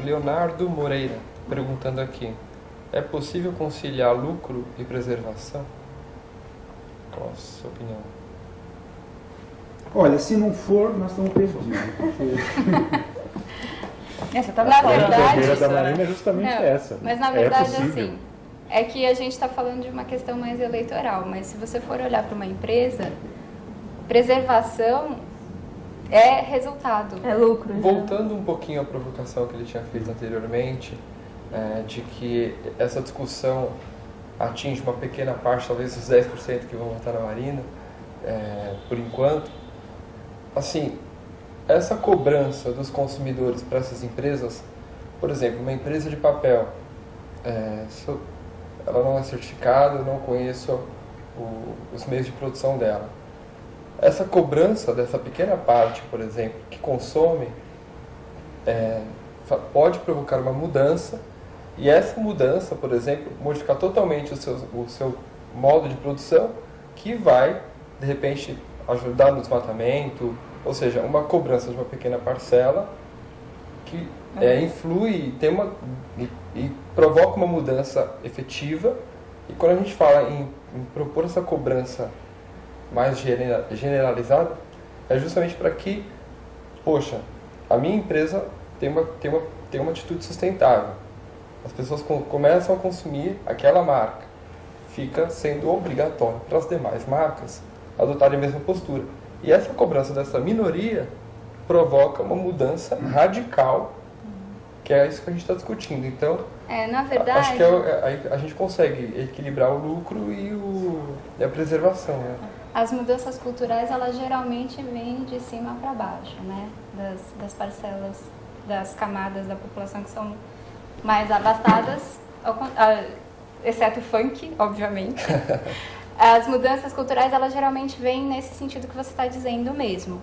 Leonardo Moreira, perguntando aqui. É possível conciliar lucro e preservação? Qual a sua opinião? Olha, se não for, nós estamos perdidos. Essa tá A verdade. bandeira da Marina é justamente essa. Mas na verdade, possível. assim, é que a gente está falando de uma questão mais eleitoral, mas se você for olhar para uma empresa, preservação é resultado. É lucro. Já. Voltando um pouquinho à provocação que ele tinha feito anteriormente, de que essa discussão atinge uma pequena parte, talvez os 10% que vão votar na Marina, por enquanto. Assim, essa cobrança dos consumidores para essas empresas, por exemplo, uma empresa de papel, ela não é certificada, eu não conheço os meios de produção dela. Essa cobrança dessa pequena parte, por exemplo, que consome, pode provocar uma mudança, e essa mudança, por exemplo, modificar totalmente o seu modo de produção, que vai, de repente, ajudar no desmatamento, ou seja, uma cobrança de uma pequena parcela que influi e provoca uma mudança efetiva. E quando a gente fala em propor essa cobrança mais generalizada, é justamente para que, poxa, a minha empresa tem uma atitude sustentável. As pessoas começam a consumir aquela marca. Fica sendo obrigatório para as demais marcas adotarem a mesma postura. E essa cobrança dessa minoria provoca uma mudança radical, que é isso que a gente está discutindo. Então, na verdade, acho que a gente consegue equilibrar o lucro e a preservação, né? As mudanças culturais, elas geralmente vêm de cima para baixo, né? Das parcelas, das camadas da população que são mais abastadas, exceto o funk, obviamente. As mudanças culturais, elas geralmente vêm nesse sentido que você está dizendo mesmo.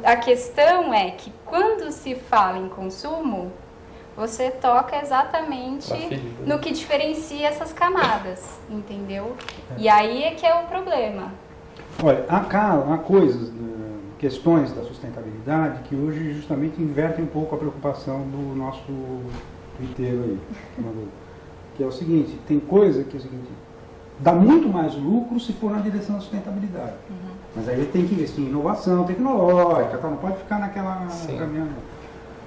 A questão é que quando se fala em consumo, você toca exatamente no que diferencia essas camadas, entendeu? E aí é que é o problema. Olha, há coisas, questões da sustentabilidade que hoje justamente invertem um pouco a preocupação do nosso twitteiro aí. Que é o seguinte, tem coisa que é o seguinte, dá muito mais lucro se for na direção da sustentabilidade. Uhum. Mas aí ele tem que investir em inovação tecnológica, não pode ficar naquela caminhada.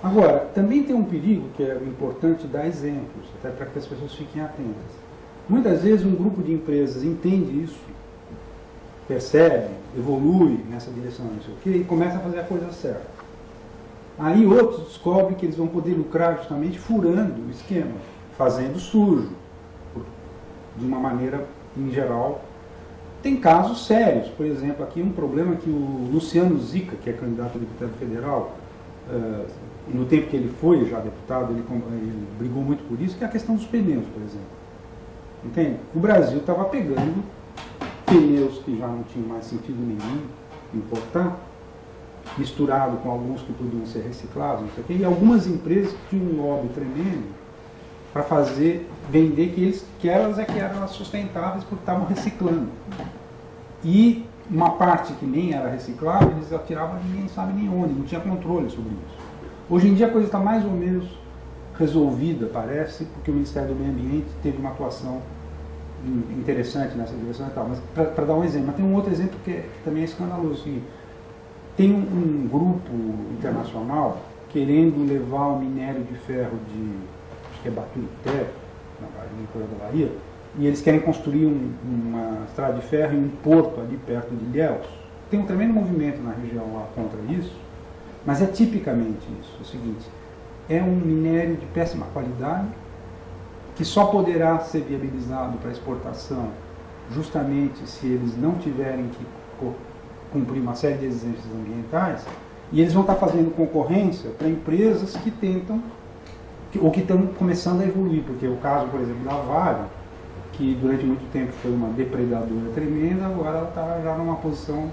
Agora, também tem um perigo que é importante dar exemplos, até para que as pessoas fiquem atentas. Muitas vezes um grupo de empresas entende isso, percebe, evolui nessa direção, não sei o quê, e começa a fazer a coisa certa. Aí outros descobrem que eles vão poder lucrar justamente furando o esquema, fazendo sujo, de uma maneira, em geral. Tem casos sérios, por exemplo, aqui um problema que o Luciano Zica, que é candidato a deputado federal, no tempo que ele foi já deputado, ele brigou muito por isso, que é a questão dos pneus, por exemplo. Entende? O Brasil estava pegando pneus que já não tinham mais sentido nenhum importar, misturado com alguns que podiam ser reciclados, não sei o quê, e algumas empresas tinham um lobby tremendo para vender que elas eram as sustentáveis porque estavam reciclando. E uma parte que nem era reciclável, eles atiravam e ninguém sabe nem onde, não tinha controle sobre isso. Hoje em dia a coisa está mais ou menos resolvida, parece, porque o Ministério do Meio Ambiente teve uma atuação interessante nessa direção e tal. Mas para dar um exemplo, mas tem um outro exemplo que também é escandaloso. Tem um grupo internacional querendo levar o minério de ferro acho que é Baturité, no interior da Bahia, e eles querem construir uma estrada de ferro em um porto ali perto de Ilhéus. Tem um tremendo movimento na região lá contra isso, mas é tipicamente isso. É o seguinte, é um minério de péssima qualidade, que só poderá ser viabilizado para exportação justamente se eles não tiverem que cumprir uma série de exigências ambientais, e eles vão estar fazendo concorrência para empresas que tentam, ou que estão começando a evoluir, porque o caso, por exemplo, da Vale, que durante muito tempo foi uma depredadora tremenda, agora ela está já numa posição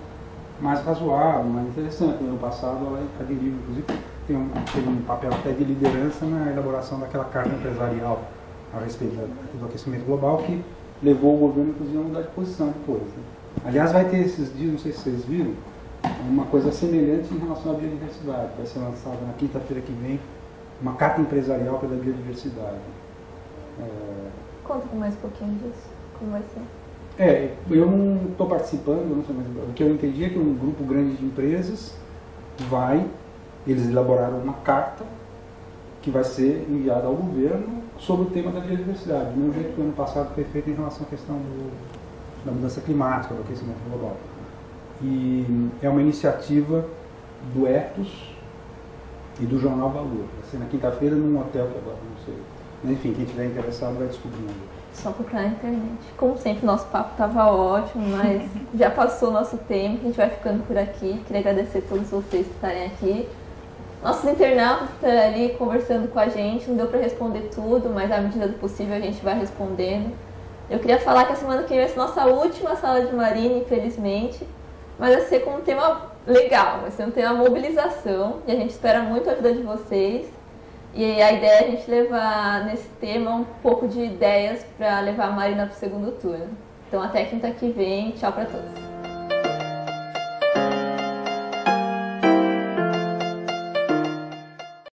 mais razoável, mais interessante. No ano passado ela aderiu, inclusive, teve um papel até de liderança na elaboração daquela carta empresarial a respeito do aquecimento global, que levou o governo, inclusive, a mudar de posição depois. Né? Aliás, vai ter esses dias, não sei se vocês viram, uma coisa semelhante em relação à biodiversidade. Vai ser lançada na quinta-feira que vem uma carta empresarial pela biodiversidade. Conta mais um pouquinho disso, como vai ser. Eu não estou participando, não sei, mas o que eu entendi é que um grupo grande de empresas eles elaboraram uma carta que vai ser enviada ao governo sobre o tema da biodiversidade, do mesmo jeito que o ano passado foi feito em relação à questão da mudança climática, do aquecimento global. E é uma iniciativa do Ethos e do Jornal Valor. Vai ser na quinta-feira num hotel que agora não sei. Mas, enfim, quem estiver interessado vai descobrindo. Só procurar na internet. Como sempre, nosso papo estava ótimo, mas já passou o nosso tempo, a gente vai ficando por aqui. Queria agradecer a todos vocês por estarem aqui. Nossos internautas estão ali conversando com a gente, não deu para responder tudo, mas à medida do possível a gente vai respondendo. Eu queria falar que a semana que vem vai ser nossa última sala de Marina, infelizmente, mas vai ser com um tema legal, vai ser um tema mobilização, e a gente espera muito a ajuda de vocês. E a ideia é a gente levar nesse tema um pouco de ideias para levar a Marina para o segundo turno. Então até quinta que vem, tchau para todos.